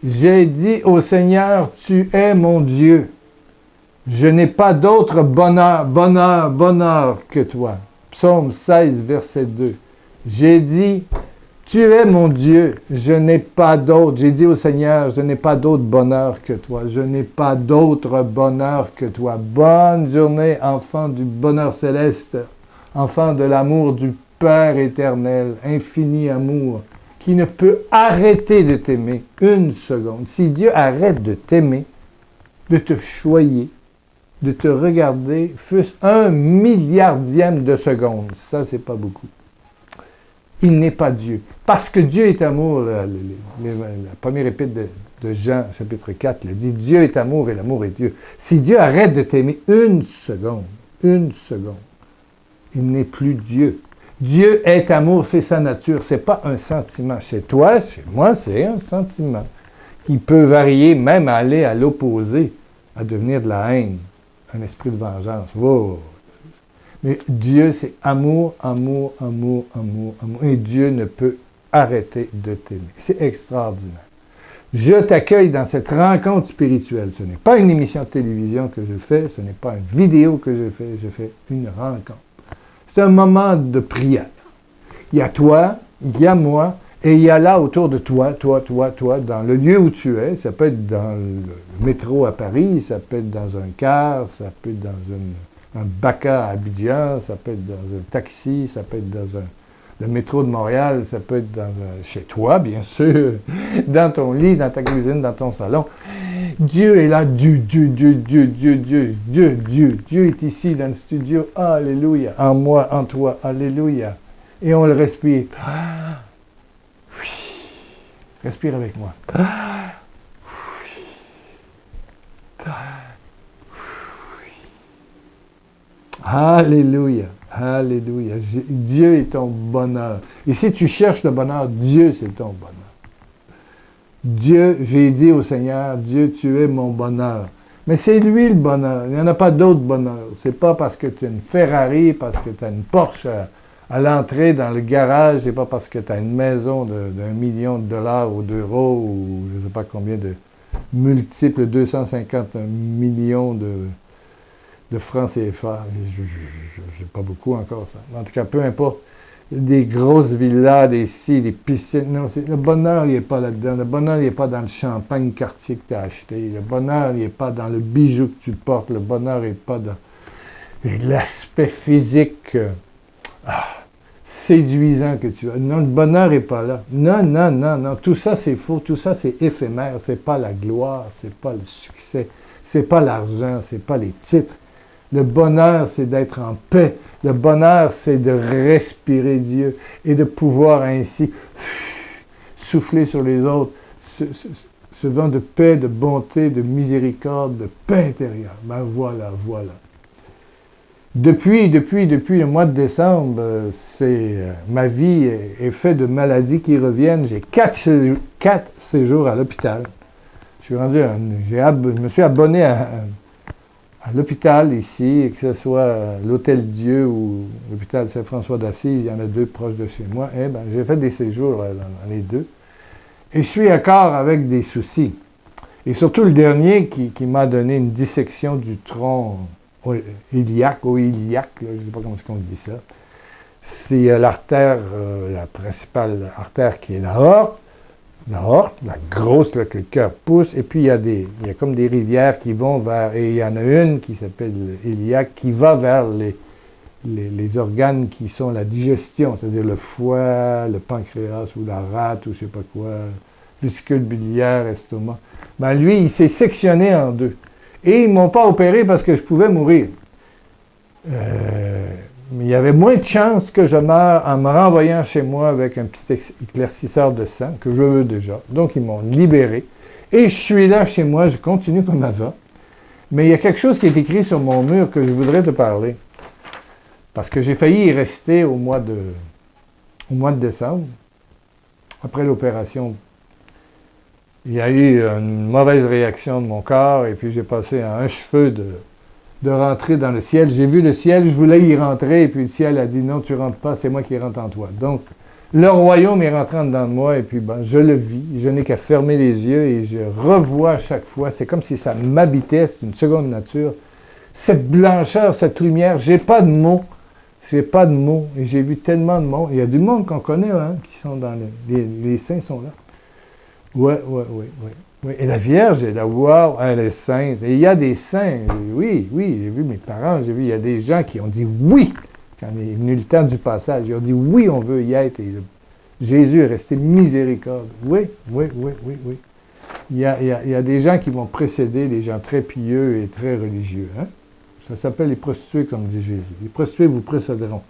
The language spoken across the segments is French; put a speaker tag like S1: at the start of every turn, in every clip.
S1: J'ai dit au Seigneur, tu es mon Dieu. Je n'ai pas d'autre bonheur que toi. Psaume 16, verset 2. J'ai dit, tu es mon Dieu, je n'ai pas d'autre. J'ai dit au Seigneur, je n'ai pas d'autre bonheur que toi. Je n'ai pas d'autre bonheur que toi. Bonne journée, enfant du bonheur céleste, enfant de l'amour du Père éternel, infini amour, qui ne peut arrêter de t'aimer une seconde. Si Dieu arrête de t'aimer, de te choyer, de te regarder, fût-ce 1/1000 de seconde, ça c'est pas beaucoup. Il n'est pas Dieu. Parce que Dieu est amour, la première épître de Jean, chapitre 4, le dit, Dieu est amour et l'amour est Dieu. Si Dieu arrête de t'aimer une seconde, il n'est plus Dieu. Dieu est amour, c'est sa nature, c'est pas un sentiment. Chez toi, chez moi, c'est un sentiment qui peut varier, même aller à l'opposé, à devenir de la haine, un esprit de vengeance. Wow. Mais Dieu, c'est amour, amour, amour, amour, amour. Et Dieu ne peut arrêter de t'aimer. C'est extraordinaire. Je t'accueille dans cette rencontre spirituelle. Ce n'est pas une émission de télévision que je fais, ce n'est pas une vidéo que je fais une rencontre. C'est un moment de prière. Il y a toi, il y a moi, et il y a là autour de toi, dans le lieu où tu es. Ça peut être dans le métro à Paris, ça peut être dans un car, ça peut être dans un Baca à Abidjan, ça peut être dans un taxi, ça peut être dans le métro de Montréal, ça peut être chez toi, bien sûr, dans ton lit, dans ta cuisine, dans ton salon. Dieu est là, Dieu est ici dans le studio, alléluia, en moi, en toi, alléluia. Et on le respire. Oui. Respire avec moi. Alléluia, alléluia. Dieu est ton bonheur. Et si tu cherches le bonheur, Dieu c'est ton bonheur. Dieu, j'ai dit au Seigneur, Dieu, tu es mon bonheur. Mais c'est lui le bonheur. Il n'y en a pas d'autre bonheur. C'est pas parce que tu as une Ferrari, parce que tu as une Porsche à l'entrée dans le garage, c'est pas parce que tu as une maison d'1 million de dollars ou d'euros ou je ne sais pas combien de multiples 250 millions de francs CFA. Je n'ai pas beaucoup encore ça. En tout cas, peu importe. Des grosses villas, des piscines. Non, le bonheur, il n'est pas là-dedans. Le bonheur, il n'est pas dans le champagne Cartier que tu as acheté. Le bonheur, il n'est pas dans le bijou que tu portes. Le bonheur n'est pas dans l'aspect physique séduisant que tu as. Non, le bonheur n'est pas là. Non. Tout ça, c'est faux. Tout ça, c'est éphémère. C'est pas la gloire. C'est pas le succès. C'est pas l'argent. C'est pas les titres. Le bonheur, c'est d'être en paix. Le bonheur, c'est de respirer Dieu et de pouvoir ainsi souffler sur les autres ce vent de paix, de bonté, de miséricorde, de paix intérieure. Ben voilà. Depuis le mois de décembre, ma vie est faite de maladies qui reviennent. J'ai 4 séjours à l'hôpital. Je me suis abonné à l'hôpital ici, que ce soit l'Hôtel Dieu ou l'hôpital Saint-François d'Assise, il y en a 2 proches de chez moi. J'ai fait des séjours dans les 2. Et je suis encore avec des soucis. Et surtout le dernier qui m'a donné une dissection du tronc iliaque, je ne sais pas comment on dit ça. C'est l'artère, la principale artère qui est l'aorte, la grosse, là, que le cœur pousse, et puis il y a comme des rivières qui vont vers, et il y en a une qui s'appelle iliaque, qui va vers les organes qui sont la digestion, c'est-à-dire le foie, le pancréas, ou la rate, ou je ne sais pas quoi, vésicule biliaire, estomac. Ben lui, il s'est sectionné en 2. Et ils ne m'ont pas opéré parce que je pouvais mourir. Mais il y avait moins de chances que je meure en me renvoyant chez moi avec un petit éclaircisseur de sang, que je veux déjà. Donc, ils m'ont libéré. Et je suis là chez moi, je continue comme avant. Mais il y a quelque chose qui est écrit sur mon mur que je voudrais te parler. Parce que j'ai failli y rester au mois de décembre, après l'opération. Il y a eu une mauvaise réaction de mon corps, et puis j'ai passé à un cheveu de rentrer dans le ciel. J'ai vu le ciel, je voulais y rentrer, et puis le ciel a dit « Non, tu ne rentres pas, c'est moi qui rentre en toi. » Donc, Le royaume est rentré en dedans de moi et puis ben, je le vis. Je n'ai qu'à fermer les yeux et je revois à chaque fois. C'est comme si ça m'habitait, c'est une seconde nature. Cette blancheur, cette lumière, j'ai pas de mots. J'ai pas de mots. Et j'ai vu tellement de monde. Il y a du monde qu'on connaît, hein, qui sont dans les saints sont là. Oui. Et la Vierge est là, wow, elle est sainte. Et il y a des saints, oui, j'ai vu mes parents, il y a des gens qui ont dit oui. Quand il est venu le temps du passage, ils ont dit oui, on veut y être. Et Jésus est resté miséricorde. Oui. Il y a des gens qui vont précéder les gens très pieux et très religieux. Hein? Ça s'appelle les prostituées, comme dit Jésus. Les prostituées vous précéderont.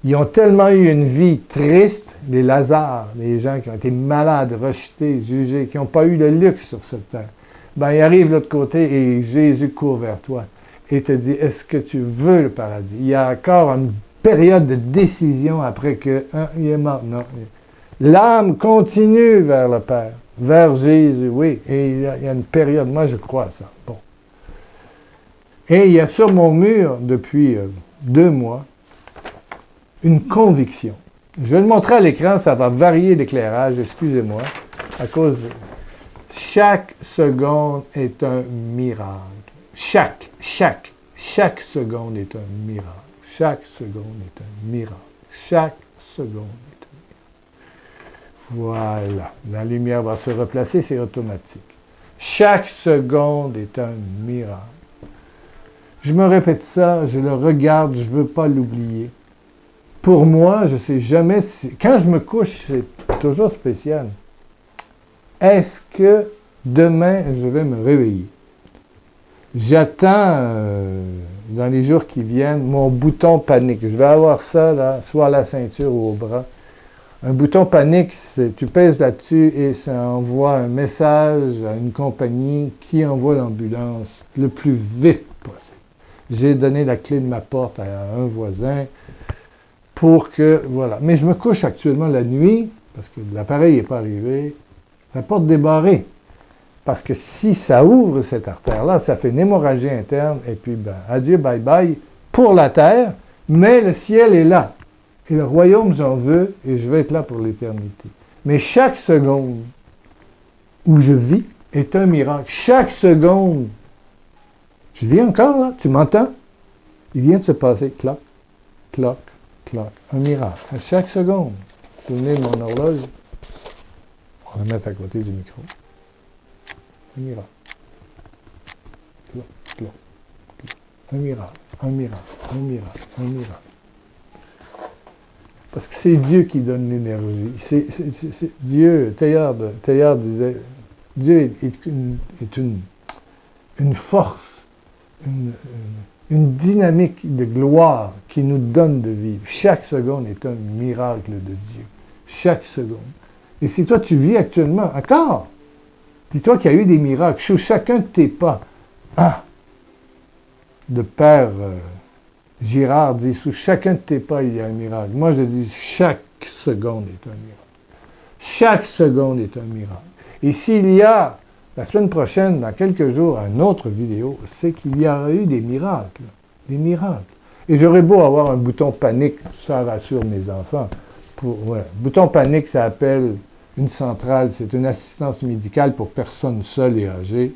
S1: Ils ont tellement eu une vie triste, les Lazare, les gens qui ont été malades, rejetés, jugés, qui n'ont pas eu le luxe sur cette terre. Ben, ils arrivent de l'autre côté et Jésus court vers toi et te dit, est-ce que tu veux le paradis? Il y a encore une période de décision après que, il est mort. Non. L'âme continue vers le Père, vers Jésus, oui. Et il y a une période, moi je crois à ça. Bon. Et il y a sur mon mur, depuis 2 mois, une conviction. Je vais le montrer à l'écran, ça va varier l'éclairage, excusez-moi, à cause de... Chaque seconde est un miracle. Chaque seconde est un miracle. Chaque seconde est un miracle. Chaque seconde est un miracle. Voilà. La lumière va se replacer, c'est automatique. Chaque seconde est un miracle. Je me répète ça, je le regarde, je ne veux pas l'oublier. Pour moi, je ne sais jamais si... Quand je me couche, c'est toujours spécial. Est-ce que demain, je vais me réveiller? J'attends, dans les jours qui viennent, mon bouton panique. Je vais avoir ça, là, soit à la ceinture ou au bras. Un bouton panique, tu pèses là-dessus et ça envoie un message à une compagnie qui envoie l'ambulance le plus vite possible. J'ai donné la clé de ma porte à un voisin pour que, voilà. Mais je me couche actuellement la nuit, parce que l'appareil n'est pas arrivé, la porte débarrée. Parce que si ça ouvre cette artère-là, ça fait une hémorragie interne, et puis, ben, adieu, bye-bye, pour la terre, mais le ciel est là. Et le royaume, j'en veux, et je vais être là pour l'éternité. Mais chaque seconde où je vis est un miracle. Chaque seconde, tu vis encore, là? Tu m'entends? Il vient de se passer, cloc, cloc, cloc. Un miracle. À chaque seconde. Souvenez de mon horloge. On va la mettre à côté du micro. Un miracle. Cloc, cloc, cloc. Un miracle, un miracle, un miracle, un miracle. Parce que c'est Dieu qui donne l'énergie. C'est Dieu, Teilhard disait, Dieu est une force, une dynamique de gloire qui nous donne de vivre. Chaque seconde est un miracle de Dieu. Chaque seconde. Et si toi tu vis actuellement, encore, dis-toi qu'il y a eu des miracles sous chacun de tes pas. Ah! Le Père Girard dit, sous chacun de tes pas, il y a un miracle. Moi, je dis, chaque seconde est un miracle. Chaque seconde est un miracle. Et s'il y a, la semaine prochaine, dans quelques jours, une autre vidéo, c'est qu'il y aura eu des miracles. Des miracles. Et j'aurais beau avoir un bouton panique, ça rassure mes enfants. Bouton panique, ça appelle une centrale, c'est une assistance médicale pour personnes seules et âgées,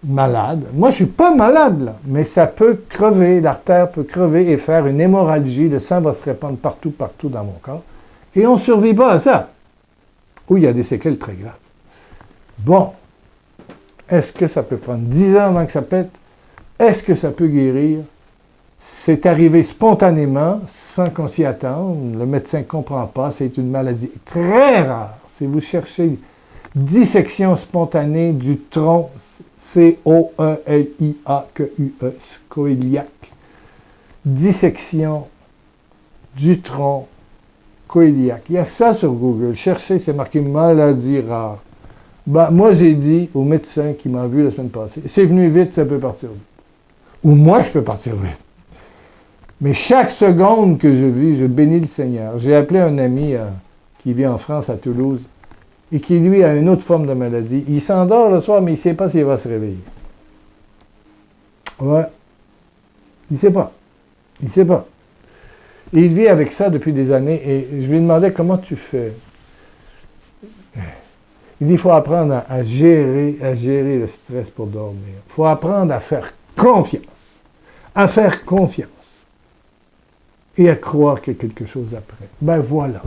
S1: malades. Moi, je ne suis pas malade, là, mais ça peut crever, l'artère peut crever et faire une hémorragie, le sang va se répandre partout dans mon corps, et on ne survit pas à ça. Ou il y a des séquelles très graves. Bon, est-ce que ça peut prendre 10 ans avant que ça pète? Est-ce que ça peut guérir? C'est arrivé spontanément, sans qu'on s'y attende. Le médecin ne comprend pas, c'est une maladie très rare. Si vous cherchez dissection spontanée du tronc, C-O-E-L-I-A-Q-U-E, scoïliaque. Dissection du tronc coïliaque. Il y a ça sur Google. Cherchez, c'est marqué maladie rare. Ben, moi, j'ai dit au médecin qui m'a vu la semaine passée, c'est venu vite, ça peut partir vite. Ou moi, je peux partir vite. Mais chaque seconde que je vis, je bénis le Seigneur. J'ai appelé un ami qui vit en France, à Toulouse, et qui, lui, a une autre forme de maladie. Il s'endort le soir, mais il ne sait pas s'il va se réveiller. Ouais. Il ne sait pas. Il ne sait pas. Et il vit avec ça depuis des années. Et je lui demandais, comment tu fais? Il dit, il faut apprendre à gérer le stress pour dormir. Il faut apprendre à faire confiance. À faire confiance. Et à croire qu'il y a quelque chose après. Ben voilà.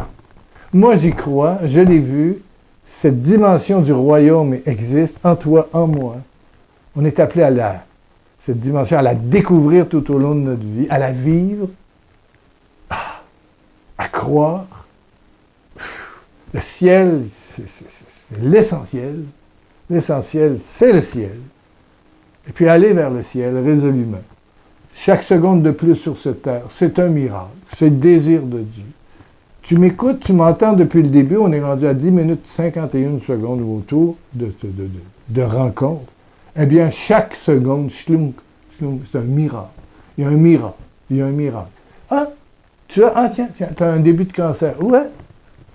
S1: Moi, j'y crois, je l'ai vu. Cette dimension du royaume existe en toi, en moi. On est appelé cette dimension, à la découvrir tout au long de notre vie, à la vivre, à croire. Le ciel, c'est l'essentiel. L'essentiel, c'est le ciel. Et puis aller vers le ciel résolument. Chaque seconde de plus sur cette terre, c'est un miracle. C'est le désir de Dieu. Tu m'écoutes, tu m'entends depuis le début, on est rendu à 10 minutes 51 secondes autour de rencontre. Eh bien, chaque seconde, shlunk, c'est un miracle. Il y a un miracle. Il y a un miracle. Tiens, tu as un début de cancer. Ouais.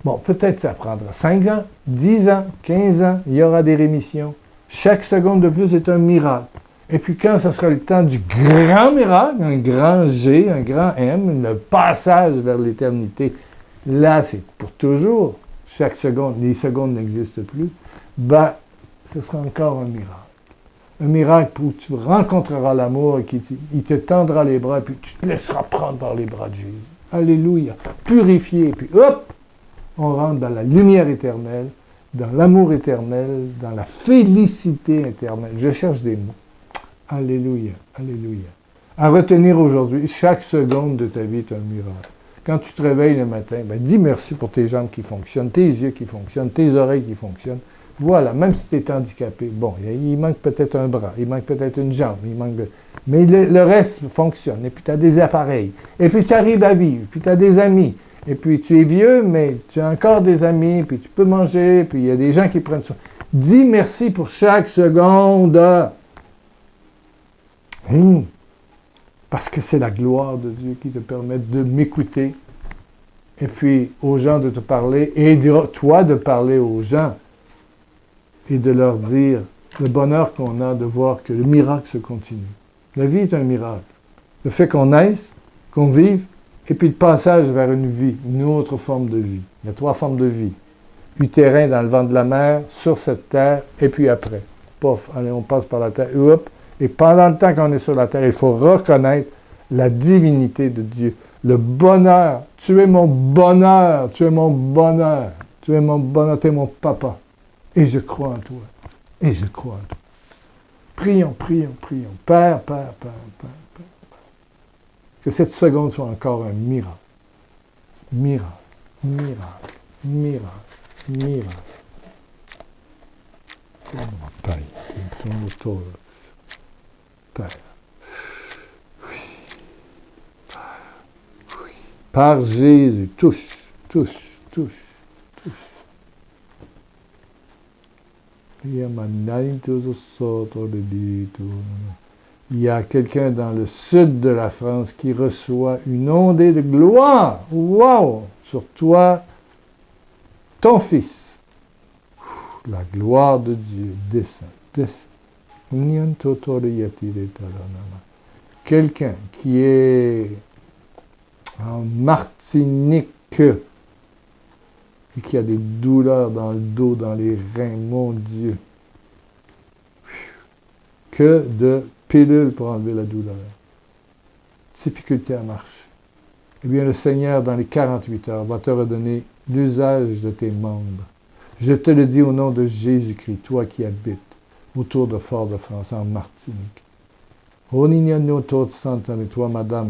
S1: Bon, peut-être ça prendra 5 ans, 10 ans, 15 ans, il y aura des rémissions. Chaque seconde de plus est un miracle. Et puis quand ce sera le temps du grand miracle, un grand G, un grand M, le passage vers l'éternité, là, c'est pour toujours. Chaque seconde, les secondes n'existent plus. Ce sera encore un miracle. Un miracle où tu rencontreras l'amour et il te tendra les bras et puis tu te laisseras prendre par les bras de Jésus. Alléluia. Purifié. Et puis hop, on rentre dans la lumière éternelle, dans l'amour éternel, dans la félicité éternelle. Je cherche des mots. Alléluia. Alléluia. À retenir aujourd'hui, chaque seconde de ta vie est un miracle. Quand tu te réveilles le matin, dis merci pour tes jambes qui fonctionnent, tes yeux qui fonctionnent, tes oreilles qui fonctionnent. Voilà, même si tu es handicapé, bon, il manque peut-être un bras, il manque peut-être une jambe, mais le reste fonctionne. Et puis tu as des appareils. Et puis tu arrives à vivre, puis tu as des amis. Et puis tu es vieux, mais tu as encore des amis, puis tu peux manger, puis il y a des gens qui prennent soin. Dis merci pour chaque seconde. Parce que c'est la gloire de Dieu qui te permet de m'écouter, et puis aux gens de te parler, et toi de parler aux gens, et de leur dire le bonheur qu'on a de voir que le miracle se continue. La vie est un miracle. Le fait qu'on naisse, qu'on vive, et puis le passage vers une vie, une autre forme de vie. Il y a 3 formes de vie. Utérin dans le ventre de la mer, sur cette terre, et puis après. Pof, allez, on passe par la terre, et hop. Et pendant le temps qu'on est sur la terre, il faut reconnaître la divinité de Dieu. Le bonheur. Tu es mon bonheur. Tu es mon bonheur. Tu es mon bonheur. Tu es mon papa. Et je crois en toi. Et je crois en toi. Prions, prions, prions. Père, Père, Père, Père, Père. Que cette seconde soit encore un miracle. Miracle, miracle, miracle, miracle. Père. Oui. Père. Oui. Par Jésus, touche, touche, touche, touche. Il y a quelqu'un dans le sud de la France qui reçoit une ondée de gloire. Wow! Sur toi, ton fils. La gloire de Dieu descend, descend. Quelqu'un qui est en Martinique et qui a des douleurs dans le dos, dans les reins, mon Dieu. Que de pilules pour enlever la douleur. Difficulté à marcher. Eh bien, le Seigneur, dans les 48 heures, va te redonner l'usage de tes membres. Je te le dis au nom de Jésus-Christ, toi qui habites autour de Fort-de-France, en Martinique. Toi, madame,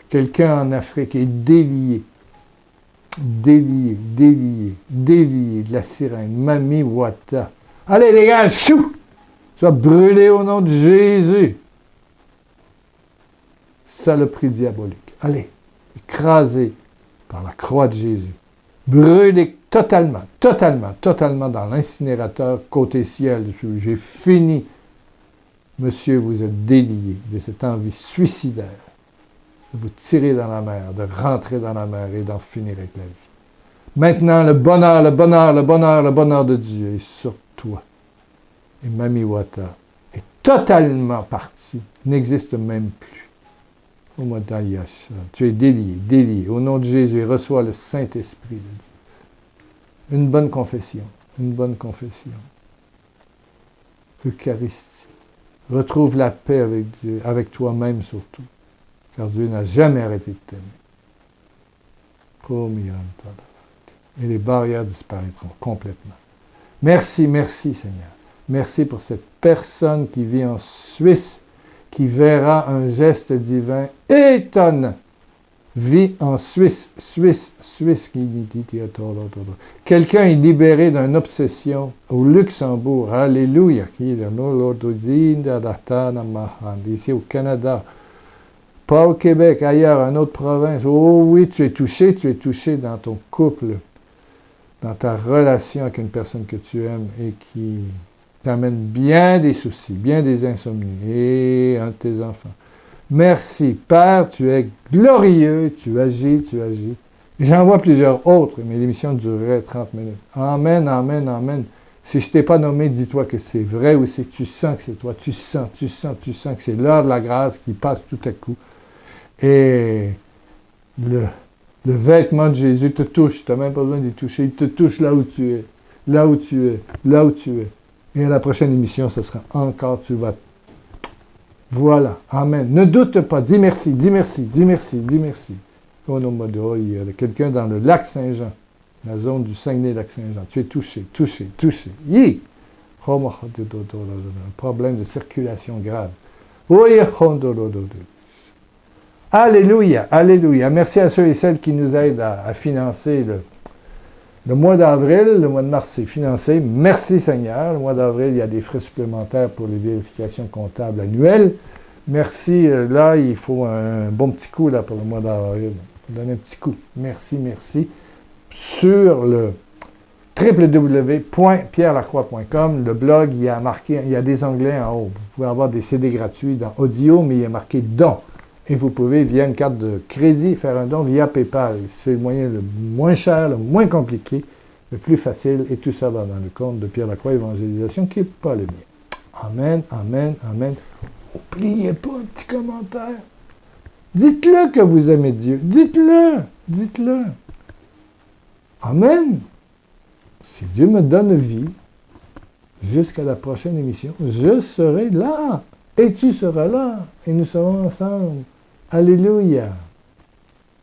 S1: quelqu'un en Afrique est délié de la sirène, Mami Wata. Allez, dégage, chou! Sois brûlé au nom de Jésus. Saloperie diabolique. Allez, écrasé par la croix de Jésus. Brûlé totalement dans l'incinérateur côté ciel. J'ai fini. Monsieur, vous êtes délié de cette envie suicidaire de vous tirer dans la mer, de rentrer dans la mer et d'en finir avec la vie. Maintenant, le bonheur de Dieu est sur toi. Et Mami Wata est totalement parti, n'existe même plus. Tu es délié. Au nom de Jésus, reçois le Saint-Esprit de Dieu. Une bonne confession. Eucharistie. Retrouve la paix avec Dieu, avec toi-même surtout, car Dieu n'a jamais arrêté de t'aimer. Et les barrières disparaîtront complètement. Merci Seigneur. Merci pour cette personne qui vit en Suisse, qui verra un geste divin étonnant. Vit en Suisse. Quelqu'un est libéré d'une obsession au Luxembourg. Alléluia. Ici au Canada. Pas au Québec, ailleurs, une autre province. Oh oui, tu es touché dans ton couple, dans ta relation avec une personne que tu aimes et qui t'amène bien des soucis, bien des insomnies, et un de tes enfants. Merci, Père, tu es glorieux, tu agis. J'en vois plusieurs autres, mais l'émission durerait 30 minutes. Amen. Si je ne t'ai pas nommé, dis-toi que c'est vrai ou c'est que tu sens que c'est toi. Tu sens que c'est l'heure de la grâce qui passe tout à coup. Et le vêtement de Jésus te touche. Tu n'as même pas besoin d'y toucher. Il te touche là où tu es. Et à la prochaine émission, ce sera encore, tu vas. Voilà. Amen. Ne doute pas. Dis merci. Au nom de Dieu, il y a quelqu'un dans le lac Saint-Jean, la zone du Saguenay-Lac-Saint-Jean. Tu es touché. Yi! Un problème de circulation grave. Alléluia. Merci à ceux et celles qui nous aident à financer le mois d'avril. Le mois de mars, c'est financé. Merci Seigneur. Le mois d'avril, il y a des frais supplémentaires pour les vérifications comptables annuelles. Merci. Là, il faut un bon petit coup là, pour le mois d'avril. Donner un petit coup. Merci. Sur le www.pierrelacroix.com, le blog, il y a des onglets en haut. Vous pouvez avoir des CD gratuits dans audio, mais il y a marqué don. Et vous pouvez, via une carte de crédit, faire un don via PayPal. C'est le moyen le moins cher, le moins compliqué, le plus facile. Et tout ça va dans le compte de Pierre Lacroix Évangélisation, qui n'est pas le mien. Amen. N'oubliez pas un petit commentaire. Dites-le que vous aimez Dieu. Dites-le. Amen. Si Dieu me donne vie, jusqu'à la prochaine émission, je serai là. Et tu seras là. Et nous serons ensemble. Alléluia.